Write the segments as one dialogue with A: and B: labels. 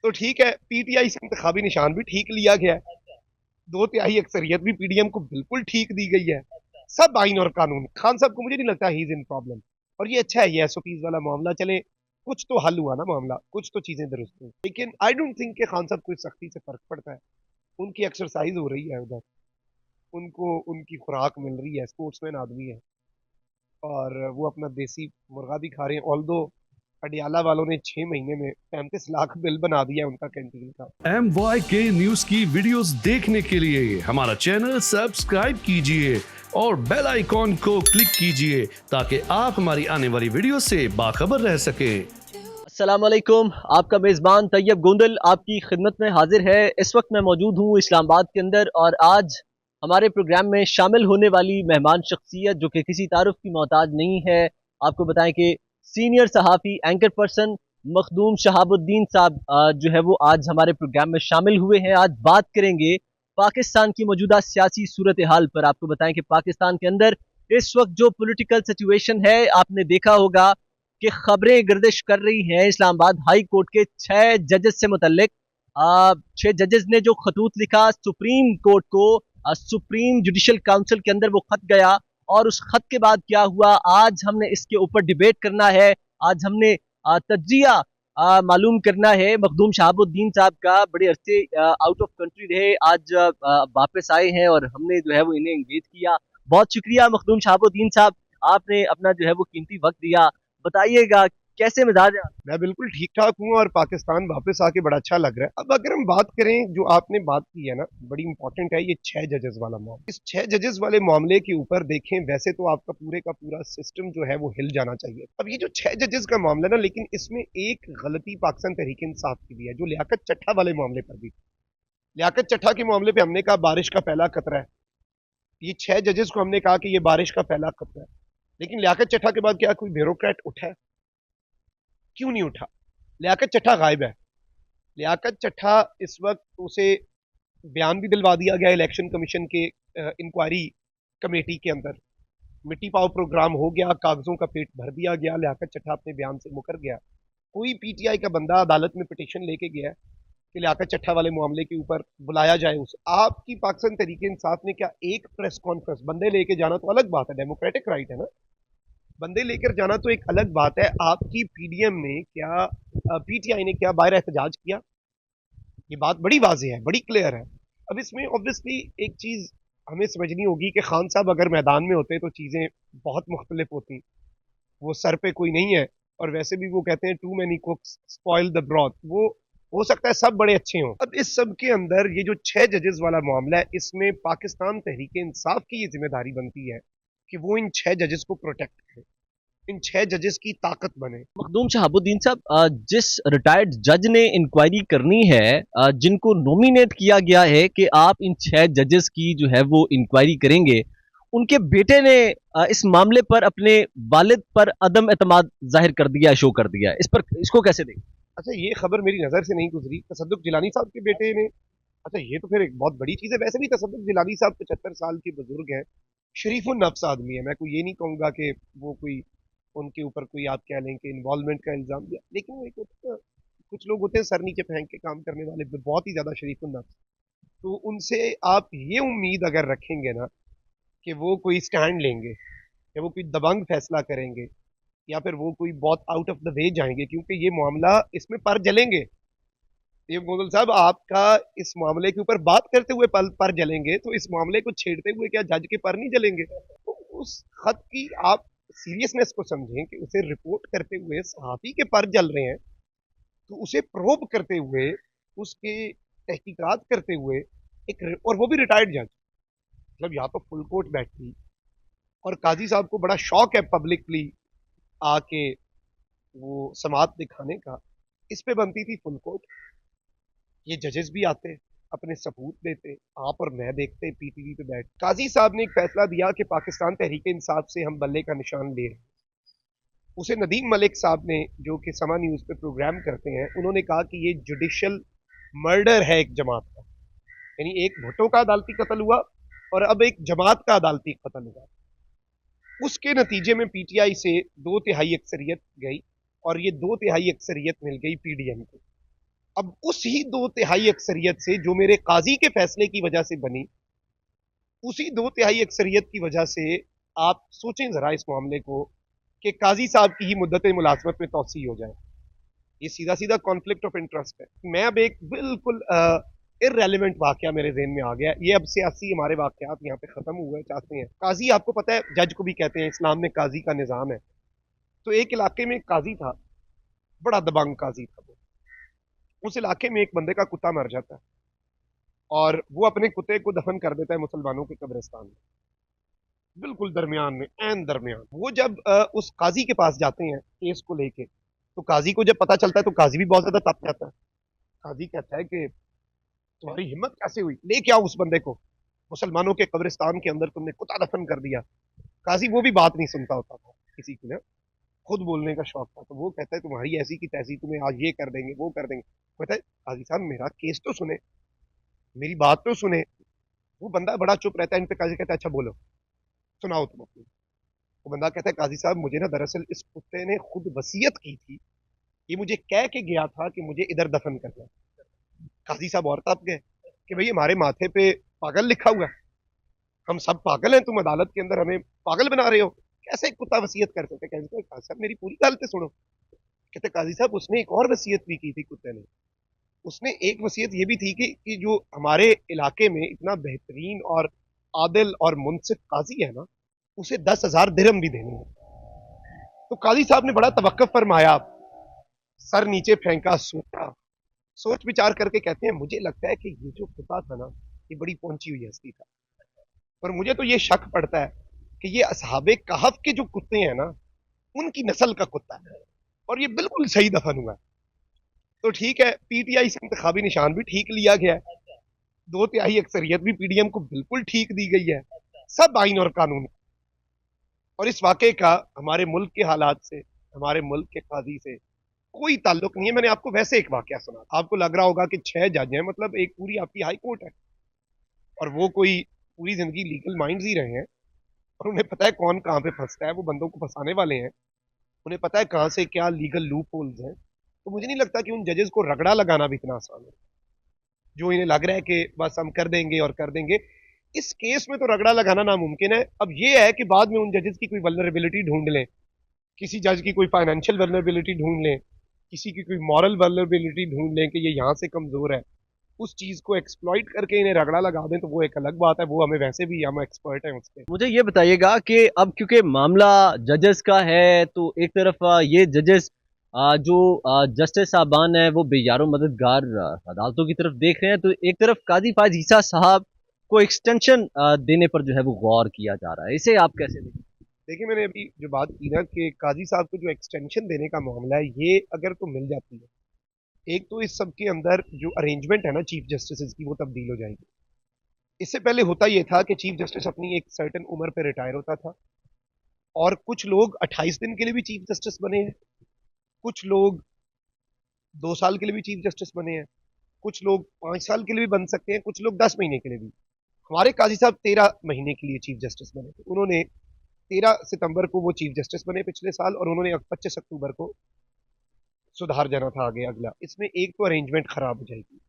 A: तो ठीक है, पीटीआई से इंतखाबी निशान भी ठीक लिया गया है, दो तिहाई अक्सरियत भी पीडीएम को बिल्कुल ठीक दी गई है, सब आइन और कानून। खान साहब को मुझे नहीं लगता ही इज इन प्रॉब्लम, और ये अच्छा है, ये एसओपीज वाला मामला चले, कुछ तो हल हुआ ना मामला, कुछ तो चीजें दुरुस्त हुई। लेकिन आई डोंट थिंक कि खान साहब को इस सख्ती से फर्क पड़ता है। उनकी एक्सरसाइज हो रही है उधर, उनको उनकी खुराक मिल रही है, स्पोर्ट्समैन आदमी है, और वो अपना देसी मुर्गा भी खा रहे हैं। ऑल्दो अडियाला वालों ने 6 महीने में 35 लाख बिल बना दिया उनका कैंटीन का।
B: MYK न्यूज की वीडियोस देखने के लिए हमारा चैनल सब्सक्राइब कीजिए और बेल आइकॉन को क्लिक कीजिए ताकि आप हमारी आने वाली वीडियो से बाखबर रह सकें।
C: अस्सलाम वालेकुम, आपका मेज़बान तैयब गोंदल आपकी खिदमत में हाजिर है। इस वक्त मैं मौजूद हूँ इस्लामाबाद के अंदर, और आज हमारे प्रोग्राम में शामिल होने वाली मेहमान शख्सियत जो कि किसी तारुफ की मोहताज नहीं है, आपको बताएं कि सीनियर सहाफ़ी एंकर पर्सन मखदूम शहाबुद्दीन साहब जो है वो आज हमारे प्रोग्राम में शामिल हुए हैं। आज बात करेंगे पाकिस्तान की मौजूदा सियासी सूरत हाल पर। आपको बताएं कि पाकिस्तान के अंदर इस वक्त जो पॉलिटिकल सिचुएशन है, आपने देखा होगा कि खबरें गर्दिश कर रही हैं इस्लामाबाद हाई कोर्ट के 6 जजेस से मुतल्लिक। 6 जजेस ने जो खतूत लिखा सुप्रीम कोर्ट को, सुप्रीम जुडिशल काउंसिल के अंदर वो खत गया, और उस खत के बाद क्या हुआ, आज हमने इसके ऊपर डिबेट करना है। आज हमने तज्जिया मालूम करना है मखदूम शहाबुद्दीन साहब का। बड़े अरसे आउट ऑफ कंट्री रहे, आज वापस आए हैं और हमने जो है वो इन्हें एंगेज किया। बहुत शुक्रिया मखदूम शहाबुद्दीन साहब, आपने अपना जो है वो कीमती वक्त दिया। बताइएगा कैसे मिजाज है?
A: मैं बिल्कुल ठीक ठाक हूँ, और पाकिस्तान वापस आके बड़ा अच्छा लग रहा है। अब अगर हम बात करें, जो आपने बात की है ना, बड़ी इंपॉर्टेंट है, ये 6 जजेस वाला मामला। इस 6 जजेस वाले मामले के ऊपर देखें, वैसे तो आपका पूरे का पूरा सिस्टम जो है वो हिल जाना चाहिए। अब ये जो 6 जजेस का मामला ना, लेकिन इसमें एक गलती पाकिस्तान तहरीक इंसाफ की भी है, जो लियाकत चट्ठा वाले मामले पर भी। लियाकत चट्ठा के मामले पे हमने कहा बारिश का पहला खतरा है, ये 6 जजेस को हमने कहा कि ये बारिश का पहला खतरा है। लेकिन लियाकत चट्ठा के बाद क्या कोई ब्यूरोक्रेट उठा है? क्यों नहीं उठा? लियाकत चट्ठा गायब है। लियाकत चट्ठा इस वक्त, उसे बयान भी दिलवा दिया गया इलेक्शन कमीशन के इंक्वायरी कमेटी के अंदर। मिट्टी पाओ प्रोग्राम हो गया, कागजों का पेट भर दिया गया, लियाकत चट्ठा अपने बयान से मुकर गया। कोई पीटीआई का बंदा अदालत में पिटीशन लेके गया है कि लियाकत चट्ठा वाले मामले के ऊपर बुलाया जाए उसे। आपकी पाकिस्तान तरीके इंसाफ ने क्या एक प्रेस कॉन्फ्रेंस, बंदे लेके जाना तो अलग बात है, डेमोक्रेटिक राइट है ना, बंदे लेकर जाना तो एक अलग बात है। आपकी पीडीएम ने क्या, पीटीआई ने क्या बाहर एहतजाज किया? ये बात बड़ी वाज़ेह है, बड़ी क्लियर है। अब इसमें ऑब्वियसली एक चीज़ हमें समझनी होगी कि खान साहब अगर मैदान में होते तो चीज़ें बहुत मुख्तलिफ होती। वो सर पे कोई नहीं है, और वैसे भी वो कहते हैं too many cooks spoil the broth. वो हो सकता है सब बड़े अच्छे हों। अब इस सब के अंदर ये जो 6 जजेस वाला मामला है, इसमें पाकिस्तान तहरीक इंसाफ की ये जिम्मेदारी बनती है कि वो इन 6 जजेस को प्रोटेक्ट करे, इन 6 जजेस की ताकत बने।
C: मखदूम शहाबुद्दीन साहब, जिस रिटायर्ड जज ने इंक्वायरी करनी है, जिनको नॉमिनेट किया गया है कि आप इन 6 जजेस की जो है वो इंक्वायरी करेंगे, उनके बेटे ने इस मामले पर अपने वालिद पर अदम एतमाद जाहिर कर दिया, शो कर दिया है। इस पर, इसको कैसे देखें?
A: अच्छा, ये खबर मेरी नज़र से नहीं गुजरी, तसद्दुक जिलानी साहब के बेटे ने। अच्छा, ये तो फिर एक बहुत बड़ी चीज़ है। वैसे भी तसद्दुक जिलानी साहब 75 साल के बुजुर्ग हैं, शरीफुन नफ्स आदमी है। मैं कोई ये नहीं कहूँगा कि वो कोई, उनके ऊपर कोई आप कह लें कि इन्वॉल्वमेंट का इल्ज़ाम दिया, लेकिन वो एक होता है, कुछ लोग होते हैं सर नीचे फेंक के काम करने वाले, बहुत ही ज़्यादा शरीफुन नफ्स। तो उनसे आप ये उम्मीद अगर रखेंगे ना कि वो कोई स्टैंड लेंगे, या वो कोई दबंग फैसला करेंगे, या फिर वो कोई बहुत आउट ऑफ द वे जाएंगे, क्योंकि ये मामला, इसमें पर जलेंगे। ये गोगल साहब, आपका इस मामले के ऊपर बात करते हुए पर जलेंगे, तो इस मामले को छेड़ते हुए क्या जज के पर नहीं जलेंगे? तो उस खत की आप सीरियसनेस को समझें कि उसे रिपोर्ट करते हुए सहाफ़ी के पर जल रहे हैं, तो उसे प्रोब करते हुए, उसके तहकीकात करते हुए, और वो भी रिटायर्ड जज, मतलब यहाँ पर फुल कोर्ट बैठी, और काजी साहब को बड़ा शौक है पब्लिकली आके वो समात दिखाने का, इस पे बनती थी फुल कोर्ट। ये जजेस भी आते, अपने सबूत देते, आप और मैं देखते पीटीवी पे बैठ। काजी साहब ने एक फैसला दिया कि पाकिस्तान तहरीक इंसाफ से हम बल्ले का निशान ले रहे हैं। उसे नदीम मलिक साहब ने, जो कि समा न्यूज़ पे प्रोग्राम करते हैं, उन्होंने कहा कि ये जुडिशल मर्डर है एक जमात का, यानी एक भुट्टो का अदालती कत्ल हुआ और अब एक जमात का अदालती कत्ल हुआ। उसके नतीजे में पीटीआई से 2 तिहाई अक्सरियत गई, और ये 2 तिहाई अक्सरियत मिल गई पीडीएम को। अब उस ही 2/3 अक्सरियत से जो मेरे काजी के फैसले की वजह से बनी, उसी 2/3 अक्सरियत की वजह से आप सोचें जरा इस मामले को कि काजी साहब की ही मुद्दत मुलाजमत में तोसी हो जाए। ये सीधा सीधा कॉन्फ्लिक्ट ऑफ इंटरेस्ट है। मैं अब एक बिल्कुल इररेलेवेंट वाकया मेरे जहन में आ गया। ये अब सियासी हमारे वाकयात यहाँ पे खत्म हुए चाहते हैं। काजी आपको पता है जज को भी कहते हैं, इस्लाम में काजी का निज़ाम है। तो एक इलाके में एक काजी था, बड़ा दबंग काजी था वो। उस इलाके में एक बंदे का कुत्ता मर जाता है और वो अपने कुत्ते को दफन कर देता है मुसलमानों के कब्रिस्तान में, बिल्कुल दरमियान में, एन दरमियान। वो जब उस काजी के पास जाते हैं केस को लेके, तो काजी को जब पता चलता है तो काजी भी बहुत ज्यादा तप जाता है। काजी कहता है कि तुम्हारी हिम्मत कैसे हुई, लेके आओ उस बंदे को, मुसलमानों के कब्रिस्तान के अंदर तुमने कुत्ता दफन कर दिया। काजी वो भी बात नहीं सुनता होता था किसी की ना, खुद बोलने का शौक था। तो वो कहता है तुम्हारी ऐसी की तैसी, तुम्हें आज ये कर देंगे वो कर देंगे। कहता है काजी साहब मेरा केस तो सुने, मेरी बात तो सुने। वो बंदा बड़ा चुप रहता है। इन पे काजी कहता है अच्छा बोलो, सुनाओ तुम अपनी। वो बंदा कहता है काजी साहब मुझे ना दरअसल इस कुत्ते ने खुद वसीयत की थी, ये मुझे कह के गया था कि मुझे इधर दफन करना है। काजी साहब और तब गए कि भाई हमारे माथे पे पागल लिखा हुआ है, हम सब पागल हैं, तुम अदालत के अंदर हमें पागल बना रहे हो, कैसे एक कुत्ता वसीयत कर सकते। काजी साहब मेरी पूरी गल तो सुनो। कहते काजी साहब उसने एक और वसीयत भी की थी कुत्ते ने। उसने एक वसीयत ये भी थी कि जो हमारे इलाके में इतना बेहतरीन और आदिल और मुनसिफ काजी है ना, उसे 10,000 दिरहम भी देने हैं। तो काजी साहब ने बड़ा तवक्कुफ फरमाया, सर नीचे फेंका, सोचा, सोच विचार करके कहते हैं मुझे लगता है कि ये जो कुत्ता था ना, ये बड़ी पहुंची हुई हस्ती था, पर मुझे तो ये शक पड़ता है कि ये असहाबे कहफ के जो कुत्ते हैं ना, उनकी नस्ल का कुत्ता है और ये बिल्कुल सही दफन हुआ है। तो ठीक है, पीटीआई से इंतखाबी निशान भी ठीक लिया गया है, 2/3 अक्सरियत भी पीडीएम को बिल्कुल ठीक दी गई है, सब आइन और कानून। और इस वाकये का हमारे मुल्क के हालात से, हमारे मुल्क के काजी से कोई ताल्लुक नहीं है। मैंने आपको वैसे एक वाकया सुना, आपको लग रहा होगा कि 6 जज हैं, मतलब एक पूरी आपकी हाई कोर्ट है, और वो कोई पूरी जिंदगी लीगल माइंड्स ही रहे हैं और उन्हें पता है कौन कहाँ पे फंसता है, वो बंदों को फंसाने वाले हैं, उन्हें पता है कहाँ से क्या लीगल लूप होल्स हैं। तो मुझे नहीं लगता कि उन जजेस को रगड़ा लगाना भी इतना आसान है, जो इन्हें लग रहा है कि बस हम कर देंगे और कर देंगे। इस केस में तो रगड़ा लगाना नामुमकिन है। अब ये है कि बाद में उन जजेस की कोई वल्नरेबिलिटी ढूंढ लें, किसी जज की कोई फाइनेंशियल वल्नरेबिलिटी ढूंढ लें, किसी की कोई मॉरल वल्नरेबिलिटी ढूंढ लें कि ये यहाँ से कमजोर है, उस चीज को एक्सप्लॉइट करके इन्हें रगड़ा लगा दें, तो वो एक अलग बात है, वो हमें वैसे भी हम एक्सपर्ट हैं उस पर।
C: मुझे ये बताइएगा कि अब क्योंकि मामला जजेस का है तो एक तरफ ये जजेस जो जस्टिस साहबान है वो बेयारो मददगार अदालतों की तरफ देख रहे हैं, तो एक तरफ काजी फायज ईसा साहब को एक्सटेंशन देने पर जो है वो गौर किया जा रहा है, इसे आप कैसे देखते हैं?
A: देखिए मैंने अभी जो बात की ना कि काजी साहब को जो एक्सटेंशन देने का मामला है, ये अगर तो मिल जाती है, एक तो इस सब के अंदर जो अरेंजमेंट है ना चीफ जस्टिस की, वो तब्दील हो जाएगी। इससे पहले होता यह था कि चीफ जस्टिस अपनी एक सर्टेन उम्र पर रिटायर होता था, और कुछ लोग 28 दिन के लिए भी चीफ जस्टिस बने हैं, कुछ लोग 2 साल के लिए भी चीफ जस्टिस बने हैं, कुछ लोग 5 साल के लिए भी बन सकते हैं, कुछ लोग 10 महीने के लिए भी। हमारे काजी साहब 13 महीने के लिए चीफ जस्टिस बने थे। उन्होंने 13 सितंबर को वो चीफ जस्टिस बने पिछले साल, और उन्होंने 25 अक्टूबर को सुधार जाना था आगे अगला। इसमें एक तो अरेंजमेंट खराब हो जाएगी।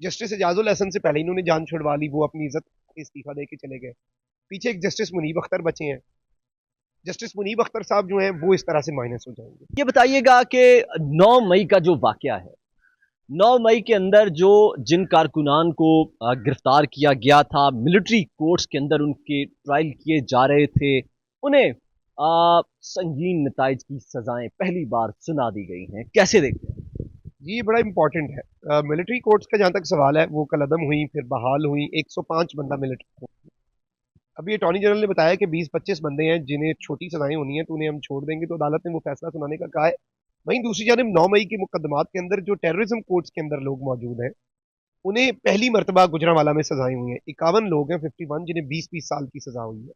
A: जस्टिस एजाजुल हसन से पहले इन्होंने जान छुड़वा ली, वो अपनी इज्जत इस्तीफा दे के चले गए। पीछे एक जस्टिस मुनीब अख्तर बचे हैं, जस्टिस मुनीब अख्तर साहब जो हैं वो इस तरह से माइनस हो जाएंगे।
C: ये बताइएगा कि 9 मई का जो वाकया है, 9 मई के अंदर जो जिन कारकुनान को गिरफ्तार किया गया था, मिलिट्री कोर्ट्स के अंदर उनके ट्रायल किए जा रहे थे, उन्हें संगीन नताइज की सजाएं पहली बार सुना दी गई हैं, कैसे देखते हैं?
A: ये बड़ा इंपॉर्टेंट है। मिलिट्री कोर्ट्स का जहां तक सवाल है, वो कलअदम हुई, फिर बहाल हुई, 105 बंदा मिलिट्री कोर्ट। अभी अटॉर्नी जनरल ने बताया कि 20-25 बंदे हैं जिन्हें छोटी सजाएं होनी है, तो उन्हें हम छोड़ देंगे, तो अदालत ने वो फैसला सुनाने का कहा है। वहीं दूसरी जानब 9 मई के मुकदमात के अंदर जो टेररिज्म कोर्ट्स के अंदर लोग मौजूद हैं, उन्हें पहली मरतबा गुजरांवाला में सजाएं हुई हैं। 51 लोग हैं, 51, जिन्हें 20-20 साल की सजा हुई है।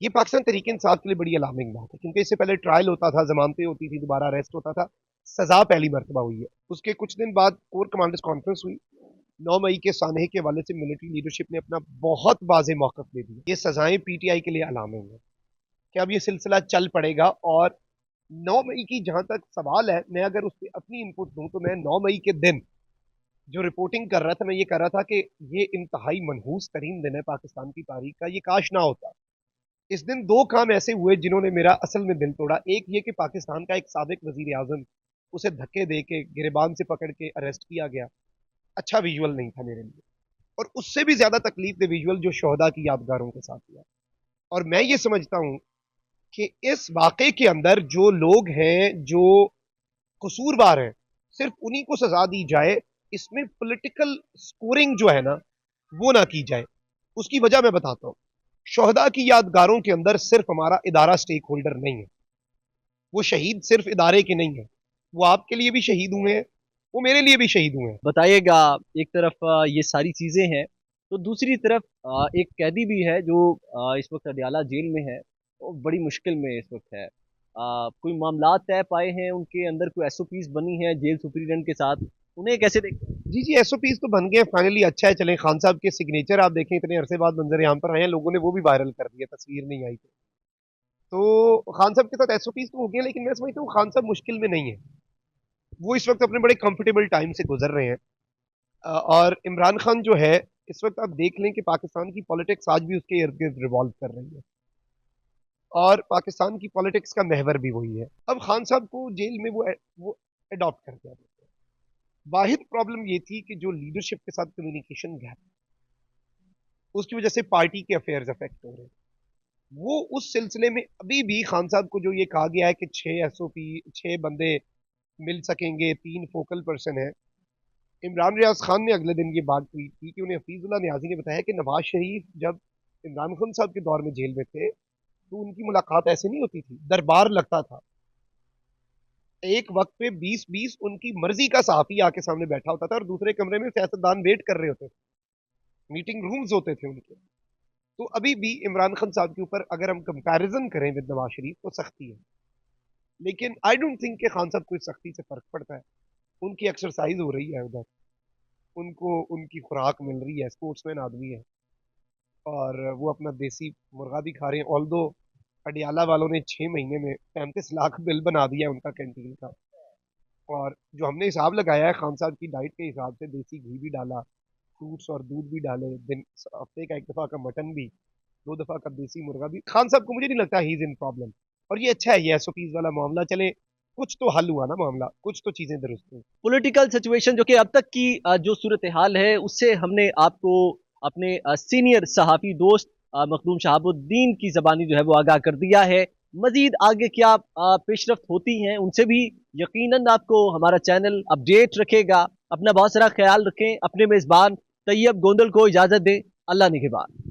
A: ये पाकिस्तान तहरीक इंसाफ के लिए बड़ी अलार्मिंग बात है, क्योंकि इससे पहले ट्रायल होता था, जमानतें होती थी, दोबारा अरेस्ट होता था, सजा पहली मरतबा हुई है। उसके कुछ दिन बाद कोर कमांडर्स कॉन्फ्रेंस हुई। 9 मई के सानहे के हवाले से मिलिट्री लीडरशिप ने अपना बहुत वाज़ेह मौक़िफ़ दे दिया। ये सजाएं पीटीआई के लिए अलार्मिंग है कि अब ये सिलसिला चल पड़ेगा। और 9 मई की जहां तक सवाल है, मैं अगर उस पर अपनी इनपुट दूं तो मैं 9 मई के दिन जो रिपोर्टिंग कर रहा था, मैं ये कह रहा था कि ये इंतहाई मनहूस तरीन दिन है पाकिस्तान की तारीख का, ये काश ना होता। इस दिन दो काम ऐसे हुए जिन्होंने मेरा असल में दिल तोड़ा। एक ये कि पाकिस्तान का एक साबिक वजीर आजम, उसे धक्के दे के गिरेबान से पकड़ के अरेस्ट किया गया। अच्छा विजुअल नहीं था मेरे लिए। और उससे भी ज्यादा तकलीफ दे विजुअल जो शोहदा की यादगारों के साथ हुआ। और मैं ये समझता हूं कि इस वाक़े के अंदर जो लोग हैं, जो कसूरवार हैं, सिर्फ उन्हीं को सजा दी जाए। इसमें पॉलिटिकल स्कोरिंग जो है ना, वो ना की जाए। उसकी वजह मैं बताता हूं। शोहदा की यादगारों के अंदर सिर्फ हमारा इदारा स्टेक होल्डर नहीं है। वो शहीद सिर्फ इदारे के नहीं है, वो आपके लिए भी शहीद हुए हैं, वो मेरे लिए भी शहीद हुए हैं।
C: बताइएगा, एक तरफ ये सारी चीज़ें हैं, तो दूसरी तरफ एक कैदी भी है जो इस वक्त अडयाला जेल में है। वो बड़ी मुश्किल में इस वक्त है। कोई मामला तय पाए हैं उनके अंदर, कोई एसओपीज बनी है जेल सुपरिटेंडेंट के साथ, उन्हें कैसे देखते हैं?
A: जी जी, एसओपीज तो बन गए फाइनली। अच्छा है, चलें। खान साहब के सिग्नेचर आप देखें, इतने अरसे बाद मंजर यहाँ पर आए हैं, लोगों ने वो भी वायरल कर दिया, तस्वीर नहीं आई तो खान साहब के साथ एसओपीज तो हो गया। लेकिन मैं समझता हूँ खान साहब मुश्किल में नहीं है। वो इस वक्त अपने बड़े कंफर्टेबल टाइम से गुजर रहे हैं। और इमरान खान जो है, इस वक्त आप देख लें कि पाकिस्तान की पॉलिटिक्स आज भी उसके इर्द गिर्द रिवॉल्व कर रही है। और पाकिस्तान की पॉलिटिक्स का महवर भी वही है। अब खान साहब को जेल में वो अडॉप्ट कर दिया। वाहिद प्रॉब्लम ये थी कि जो लीडरशिप के साथ कम्युनिकेशन गैप, उसकी वजह से पार्टी के अफेयर्स अफेक्ट हो रहे हैं। वो उस सिलसिले में अभी भी खान साहब को जो ये कहा गया है कि 6 एसओपी, 6 बंदे मिल सकेंगे, 3 फोकल पर्सन है। इमरान रियाज खान ने अगले दिन ये बात ट्वीट की कि उन्हें हफीजुल्लाह न्याजी ने बताया कि नवाज शरीफ जब इमरान खान साहब के दौर में जेल में थे तो उनकी मुलाकात ऐसे नहीं होती थी, दरबार लगता था। एक वक्त पे 20-20 उनकी मर्जी का सहाफी आके सामने बैठा होता था और दूसरे कमरे में सियासतदान वेट कर रहे होते थे, मीटिंग रूम्स होते थे उनके। तो अभी भी इमरान खान साहब के ऊपर अगर हम कंपैरिजन करें विद नवाज शरीफ तो सख्ती है। लेकिन आई डोंट थिंक कि खान साहब को इस सख्ती से फर्क पड़ता है। उनकी एक्सरसाइज हो रही है उधर, उनको उनकी खुराक मिल रही है, स्पोर्ट्समैन आदमी है। और वो अपना देसी मुर्गा भी खा रहे हैं। ऑल दो अडियाला वालों ने 6 महीने में 35 लाख बिल बना दिया है उनका कैंटीन का। और जो हमने हिसाब लगाया है खान साहब की डाइट के हिसाब से, देसी घी भी डाला, फ्रूट्स और दूध भी डाले, दिन हफ्ते का 1 दफ़ा का मटन भी, 2 दफ़ा का देसी मुर्गा भी, खान साहब को मुझे नहीं लगता ही इज इन प्रॉब्लम। और ये अच्छा है, ये एसओपीज वाला मामला चले, कुछ तो हल हुआ ना मामला, कुछ तो चीजें दुरुस्त हुई।
C: पॉलिटिकल सिचुएशन जो कि अब तक की जो सूरत हाल है, उससे हमने आपको अपने सीनियर सहाफ़ी दोस्त मखदूम शहाबुद्दीन की ज़बानी जो है वो आगाह कर दिया है। मज़ीद आगे क्या पेशरफ्त होती हैं, उनसे भी यकीनन आपको हमारा चैनल अपडेट रखेगा। अपना बहुत सारा ख्याल रखें। अपने मेज़बान तैयब गोंदल को इजाज़त दें। अल्लाह निगहबान।